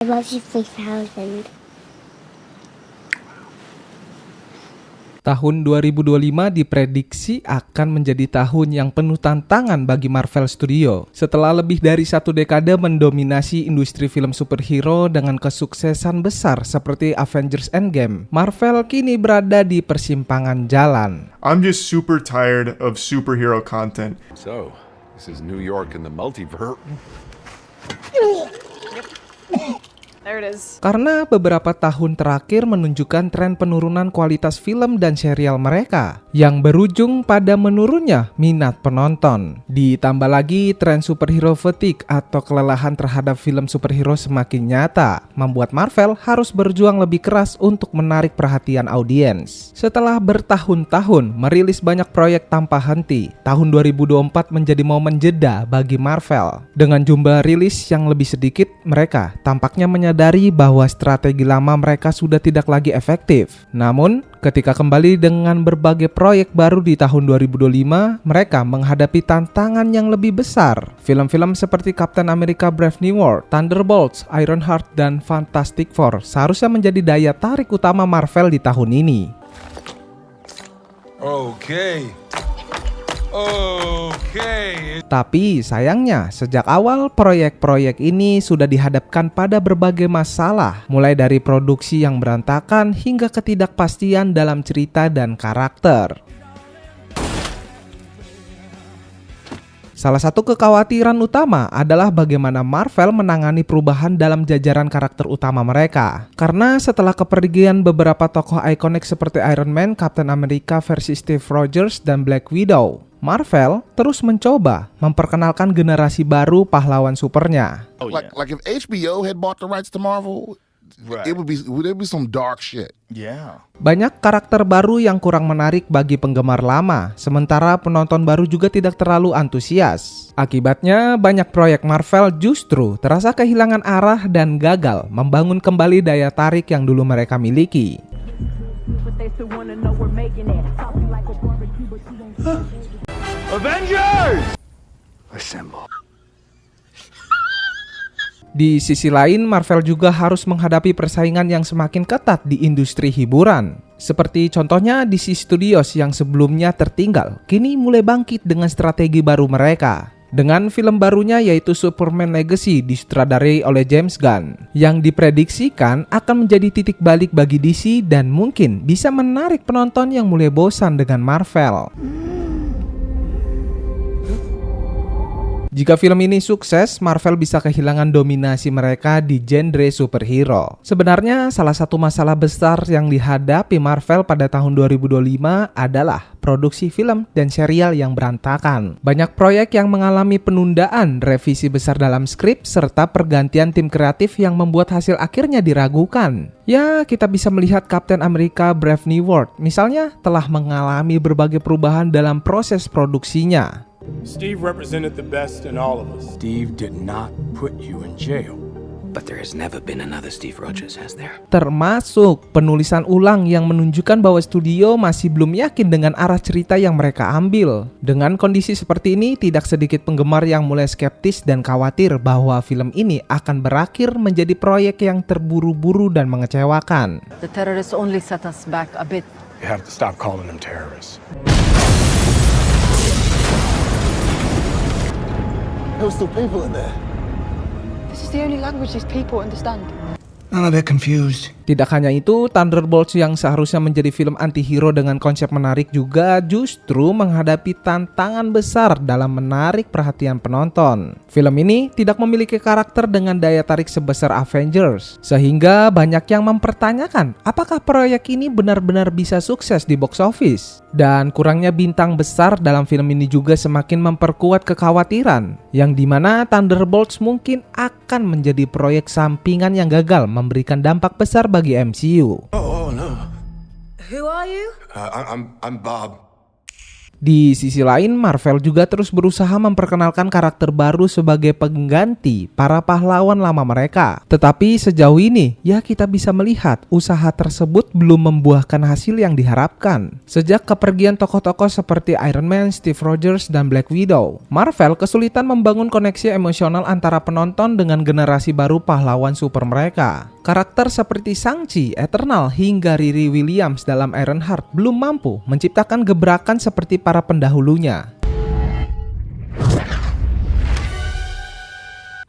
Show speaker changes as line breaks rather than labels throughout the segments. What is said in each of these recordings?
I love you 3000.
Tahun 2025 diprediksi akan menjadi tahun yang penuh tantangan bagi Marvel Studio. Setelah lebih dari 1 dekade mendominasi industri film superhero dengan kesuksesan besar seperti Avengers Endgame, Marvel kini berada di persimpangan jalan.
I'm just super tired of superhero content.
So, this is New York in the multiverse.
There it is.
Karena beberapa tahun terakhir menunjukkan tren penurunan kualitas film dan serial mereka yang berujung pada menurunnya minat penonton. Ditambah lagi tren superhero fatigue atau kelelahan terhadap film superhero semakin nyata, membuat Marvel harus berjuang lebih keras untuk menarik perhatian audiens. Setelah bertahun-tahun merilis banyak proyek tanpa henti, tahun 2024 menjadi momen jeda bagi Marvel. Dengan jumlah rilis yang lebih sedikit, mereka tampaknya menyadari bahwa strategi lama mereka sudah tidak lagi efektif. Namun, ketika kembali dengan berbagai proyek baru di tahun 2025, mereka menghadapi tantangan yang lebih besar. Film-film seperti Captain America Brave New World, Thunderbolts, Ironheart, dan Fantastic Four seharusnya menjadi daya tarik utama Marvel di tahun ini.
Okay.
Tapi sayangnya, sejak awal proyek-proyek ini sudah dihadapkan pada berbagai masalah, mulai dari produksi yang berantakan hingga ketidakpastian dalam cerita dan karakter. Salah satu kekhawatiran utama adalah bagaimana Marvel menangani perubahan dalam jajaran karakter utama mereka. Karena setelah kepergian beberapa tokoh ikonik seperti Iron Man, Captain America versi Steve Rogers, dan Black Widow, Marvel terus mencoba memperkenalkan generasi baru pahlawan supernya.
Like if HBO had bought the rights to Marvel, there'd be some dark shit.
Yeah.
Banyak karakter baru yang kurang menarik bagi penggemar lama, sementara penonton baru juga tidak terlalu antusias. Akibatnya, banyak proyek Marvel justru terasa kehilangan arah dan gagal membangun kembali daya tarik yang dulu mereka miliki.
Avengers! Assemble.
Di sisi lain, Marvel juga harus menghadapi persaingan yang semakin ketat di industri hiburan. Seperti contohnya DC Studios yang sebelumnya tertinggal, kini mulai bangkit dengan strategi baru mereka. Dengan film barunya yaitu Superman Legacy disutradarai oleh James Gunn, yang diprediksikan akan menjadi titik balik bagi DC dan mungkin bisa menarik penonton yang mulai bosan dengan Marvel. Jika film ini sukses, Marvel bisa kehilangan dominasi mereka di genre superhero. Sebenarnya, salah satu masalah besar yang dihadapi Marvel pada tahun 2025 adalah produksi film dan serial yang berantakan. Banyak proyek yang mengalami penundaan, revisi besar dalam skrip, serta pergantian tim kreatif yang membuat hasil akhirnya diragukan. Ya, kita bisa melihat Captain America Brave New World, misalnya, telah mengalami berbagai perubahan dalam proses produksinya.
Steve represented the best in all of us.
Steve did not put you in jail.
But there has never been another Steve Rogers, has there?
Termasuk penulisan ulang yang menunjukkan bahwa studio masih belum yakin dengan arah cerita yang mereka ambil. Dengan kondisi seperti ini, tidak sedikit penggemar yang mulai skeptis dan khawatir bahwa film ini akan berakhir menjadi proyek yang terburu-buru dan mengecewakan.
The terrorists only set us back a bit.
You have to stop calling them terrorists.
There were still people in there.
This is the only language these people understand.
I'm a bit confused.
Tidak hanya itu, Thunderbolts yang seharusnya menjadi film anti-hero dengan konsep menarik juga justru menghadapi tantangan besar dalam menarik perhatian penonton. Film ini tidak memiliki karakter dengan daya tarik sebesar Avengers, sehingga banyak yang mempertanyakan apakah proyek ini benar-benar bisa sukses di box office. Dan kurangnya bintang besar dalam film ini juga semakin memperkuat kekhawatiran, yang dimana Thunderbolts mungkin akan menjadi proyek sampingan yang gagal memberikan dampak besar bagi MCU.
Oh no.
Who are you?
I'm Bob.
Di sisi lain, Marvel juga terus berusaha memperkenalkan karakter baru sebagai pengganti para pahlawan lama mereka. Tetapi sejauh ini, ya kita bisa melihat usaha tersebut belum membuahkan hasil yang diharapkan. Sejak kepergian tokoh-tokoh seperti Iron Man, Steve Rogers, dan Black Widow, Marvel kesulitan membangun koneksi emosional antara penonton dengan generasi baru pahlawan super mereka. Karakter seperti Shang-Chi, Eternal, hingga Riri Williams dalam Ironheart belum mampu menciptakan gebrakan seperti para pendahulunya.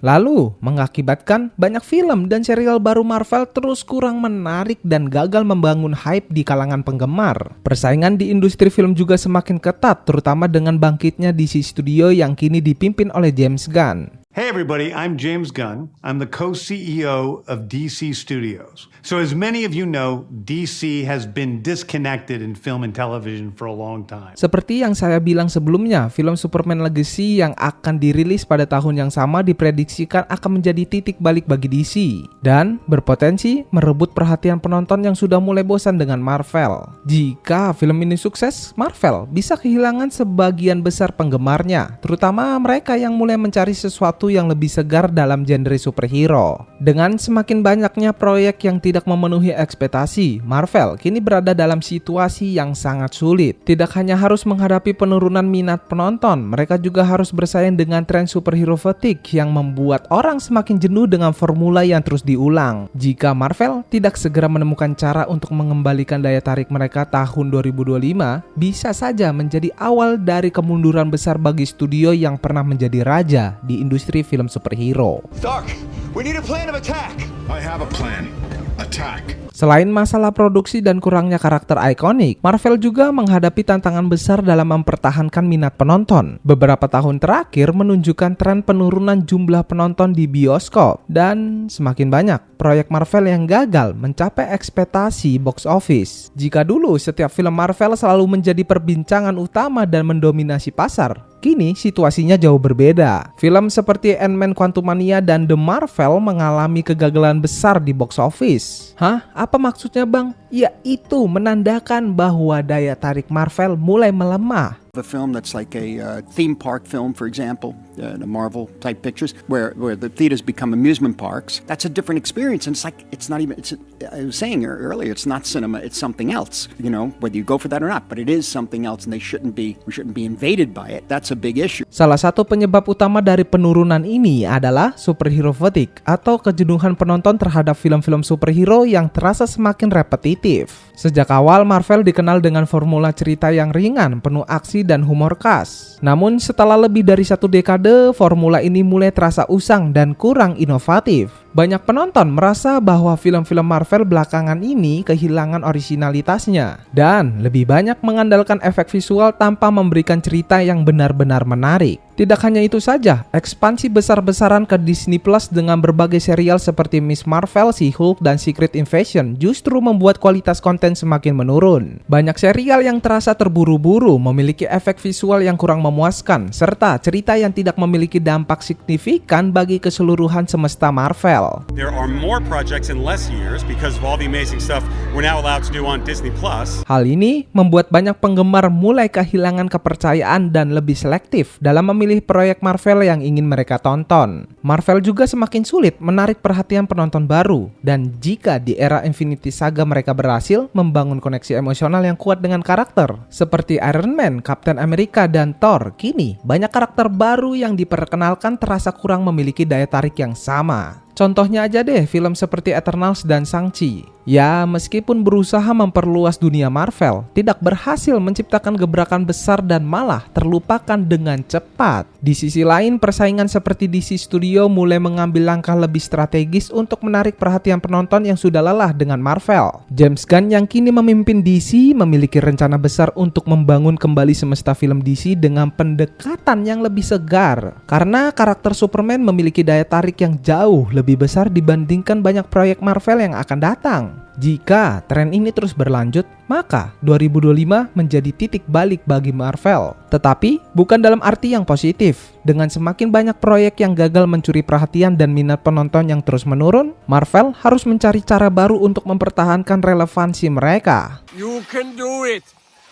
Lalu, mengakibatkan banyak film dan serial baru Marvel terus kurang menarik dan gagal membangun hype di kalangan penggemar. Persaingan di industri film juga semakin ketat, terutama dengan bangkitnya DC Studio yang kini dipimpin oleh James Gunn.
Hey everybody, I'm James Gunn. I'm the co-CEO of DC Studios. So as many of you know, DC has been disconnected in film and television for a long time.
Seperti yang saya bilang sebelumnya, film Superman Legacy yang akan dirilis pada tahun yang sama diprediksikan akan menjadi titik balik bagi DC dan berpotensi merebut perhatian penonton yang sudah mulai bosan dengan Marvel. Jika film ini sukses, Marvel bisa kehilangan sebagian besar penggemarnya, terutama mereka yang mulai mencari sesuatu yang lebih segar dalam genre superhero. Dengan semakin banyaknya proyek yang tidak memenuhi ekspektasi, Marvel kini berada dalam situasi yang sangat sulit. Tidak hanya harus menghadapi penurunan minat penonton, mereka juga harus bersaing dengan tren superhero fatigue yang membuat orang semakin jenuh dengan formula yang terus diulang. Jika Marvel tidak segera menemukan cara untuk mengembalikan daya tarik mereka tahun 2025, bisa saja menjadi awal dari kemunduran besar bagi studio yang pernah menjadi raja di industri film superhero.
Stark, we need a plan of attack. I have a plan. Attack.
Selain masalah produksi dan kurangnya karakter ikonik, Marvel juga menghadapi tantangan besar dalam mempertahankan minat penonton. Beberapa tahun terakhir menunjukkan tren penurunan jumlah penonton di bioskop dan semakin banyak proyek Marvel yang gagal mencapai ekspektasi box office. Jika dulu setiap film Marvel selalu menjadi perbincangan utama dan mendominasi pasar, kini situasinya jauh berbeda. Film seperti Ant-Man Quantumania dan The Marvel mengalami kegagalan besar di box office. Hah? Apa maksudnya bang? Ya itu menandakan bahwa daya tarik Marvel mulai melemah.
A film that's like a theme park film, for example, the Marvel type pictures, where the theaters become amusement parks. That's a different experience, and it's not even. I was saying earlier, it's not cinema, it's something else. You know, whether you go for that or not, but it is something else, and we shouldn't be invaded by it. That's a big issue.
Salah satu penyebab utama dari penurunan ini adalah superhero fatigue atau kejenuhan penonton terhadap film-film superhero yang terasa semakin repetitif. Sejak awal Marvel dikenal dengan formula cerita yang ringan, penuh aksi dan humor khas. Namun setelah lebih dari 1 dekade, formula ini mulai terasa usang dan kurang inovatif. Banyak penonton merasa bahwa film-film Marvel belakangan ini kehilangan orisinalitasnya dan lebih banyak mengandalkan efek visual tanpa memberikan cerita yang benar-benar menarik. Tidak hanya itu saja, ekspansi besar-besaran ke Disney Plus dengan berbagai serial seperti Miss Marvel, She-Hulk, dan Secret Invasion justru membuat kualitas konten semakin menurun. Banyak serial yang terasa terburu-buru, memiliki efek visual yang kurang memuaskan, serta cerita yang tidak memiliki dampak signifikan bagi keseluruhan semesta Marvel.
There are more projects in less years because of all the amazing stuff we're now allowed to do on Disney Plus.
Hal ini membuat banyak penggemar mulai kehilangan kepercayaan dan lebih selektif dalam memilih proyek Marvel yang ingin mereka tonton. Marvel juga semakin sulit menarik perhatian penonton baru, dan jika di era Infinity Saga mereka berhasil membangun koneksi emosional yang kuat dengan karakter seperti Iron Man, Captain America, dan Thor, kini banyak karakter baru yang diperkenalkan terasa kurang memiliki daya tarik yang sama. Contohnya aja deh film seperti Eternals dan Shang-Chi. Ya, meskipun berusaha memperluas dunia Marvel, tidak berhasil menciptakan gebrakan besar dan malah terlupakan dengan cepat. Di sisi lain, persaingan seperti DC Studio mulai mengambil langkah lebih strategis untuk menarik perhatian penonton yang sudah lelah dengan Marvel. James Gunn yang kini memimpin DC memiliki rencana besar untuk membangun kembali semesta film DC dengan pendekatan yang lebih segar. Karena karakter Superman memiliki daya tarik yang jauh lebih besar dibandingkan banyak proyek Marvel yang akan datang. Jika tren ini terus berlanjut, maka 2025 menjadi titik balik bagi Marvel. Tetapi bukan dalam arti yang positif. Dengan semakin banyak proyek yang gagal mencuri perhatian dan minat penonton yang terus menurun, Marvel harus mencari cara baru untuk mempertahankan relevansi mereka.
You can do it.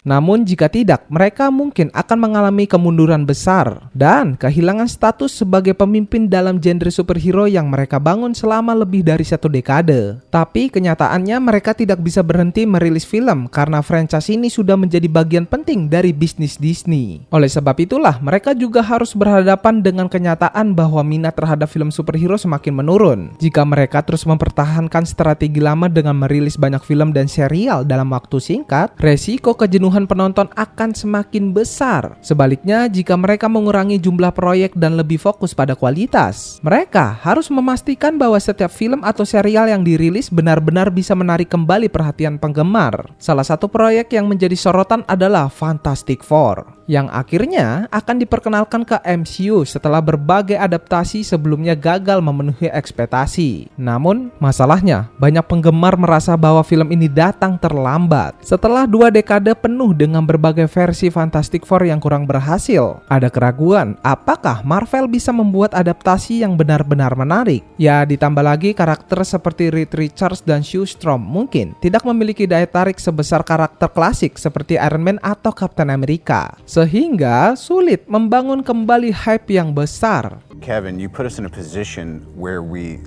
Namun jika tidak, mereka mungkin akan mengalami kemunduran besar dan kehilangan status sebagai pemimpin dalam genre superhero yang mereka bangun selama lebih dari 1 dekade. Tapi kenyataannya mereka tidak bisa berhenti merilis film karena franchise ini sudah menjadi bagian penting dari bisnis Disney. Oleh sebab itulah mereka juga harus berhadapan dengan kenyataan bahwa minat terhadap film superhero semakin menurun. Jika mereka terus mempertahankan strategi lama dengan merilis banyak film dan serial dalam waktu singkat, resiko kejenuhan penonton akan semakin besar. Sebaliknya, jika mereka mengurangi jumlah proyek dan lebih fokus pada kualitas, mereka harus memastikan bahwa setiap film atau serial yang dirilis benar-benar bisa menarik kembali perhatian penggemar. Salah satu proyek yang menjadi sorotan adalah Fantastic Four, yang akhirnya akan diperkenalkan ke MCU setelah berbagai adaptasi sebelumnya gagal memenuhi ekspektasi. Namun, masalahnya, banyak penggemar merasa bahwa film ini datang terlambat. Setelah 2 dekade penuh dengan berbagai versi Fantastic Four yang kurang berhasil, ada keraguan apakah Marvel bisa membuat adaptasi yang benar-benar menarik. Ya, ditambah lagi karakter seperti Reed Richards dan Sue Storm mungkin tidak memiliki daya tarik sebesar karakter klasik seperti Iron Man atau Captain America, sehingga sulit membangun kembali hype yang besar.
Kevin, you put us in a position where we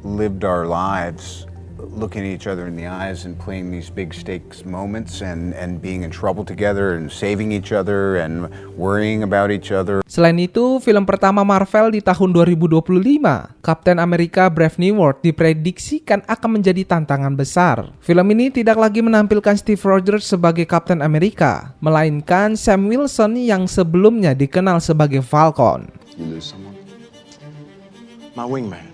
lived our lives looking at each other in the eyes and playing these big stakes moments and being in trouble together and saving each other and worrying about each other.
Selain itu, film pertama Marvel di tahun 2025, Captain America Brave New World, diprediksikan akan menjadi tantangan besar. Film ini tidak lagi menampilkan Steve Rogers sebagai Captain America, melainkan Sam Wilson yang sebelumnya dikenal sebagai Falcon.
You lose someone? My wingman,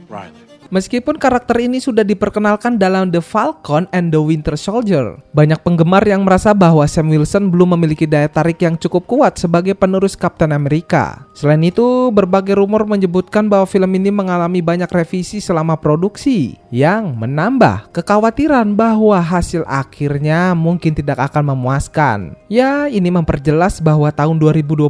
Riley.
Meskipun karakter ini sudah diperkenalkan dalam The Falcon and the Winter Soldier, banyak penggemar yang merasa bahwa Sam Wilson belum memiliki daya tarik yang cukup kuat sebagai penerus Captain America. Selain itu, berbagai rumor menyebutkan bahwa film ini mengalami banyak revisi selama produksi, yang menambah kekhawatiran bahwa hasil akhirnya mungkin tidak akan memuaskan. Ya, ini memperjelas bahwa tahun 2025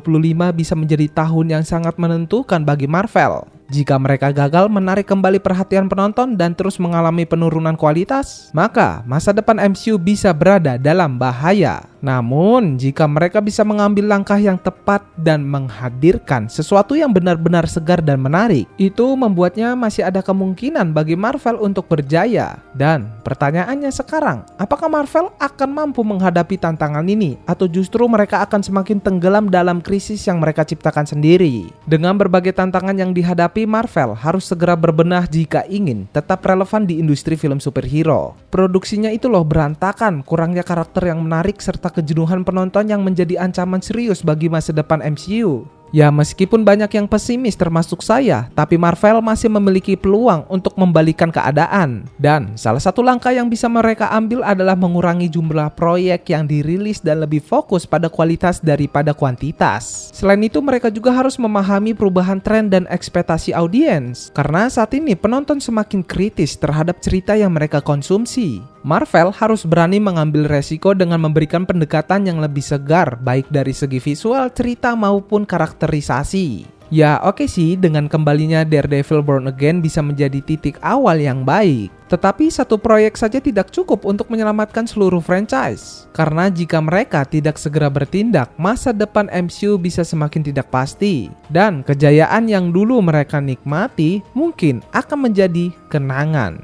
bisa menjadi tahun yang sangat menentukan bagi Marvel. Jika mereka gagal menarik kembali perhatian penonton dan terus mengalami penurunan kualitas, maka masa depan MCU bisa berada dalam bahaya. Namun, jika mereka bisa mengambil langkah yang tepat dan menghadirkan sesuatu yang benar-benar segar dan menarik, itu membuatnya masih ada kemungkinan bagi Marvel untuk berjaya. Dan pertanyaannya sekarang, apakah Marvel akan mampu menghadapi tantangan ini atau justru mereka akan semakin tenggelam dalam krisis yang mereka ciptakan sendiri? Dengan berbagai tantangan yang dihadapi, Marvel harus segera berbenah jika ingin tetap relevan di industri film superhero. Produksinya itu loh berantakan, kurangnya karakter yang menarik serta kejenuhan penonton yang menjadi ancaman serius bagi masa depan MCU. Ya, meskipun banyak yang pesimis termasuk saya, tapi Marvel masih memiliki peluang untuk membalikan keadaan. Dan salah satu langkah yang bisa mereka ambil adalah mengurangi jumlah proyek yang dirilis dan lebih fokus pada kualitas daripada kuantitas. Selain itu, mereka juga harus memahami perubahan tren dan ekspektasi audiens, karena saat ini penonton semakin kritis terhadap cerita yang mereka konsumsi. Marvel harus berani mengambil resiko dengan memberikan pendekatan yang lebih segar, baik dari segi visual, cerita maupun karakterisasi. Ya oke sih, dengan kembalinya Daredevil Born Again bisa menjadi titik awal yang baik. Tetapi satu proyek saja tidak cukup untuk menyelamatkan seluruh franchise. Karena jika mereka tidak segera bertindak, masa depan MCU bisa semakin tidak pasti. Dan kejayaan yang dulu mereka nikmati mungkin akan menjadi kenangan.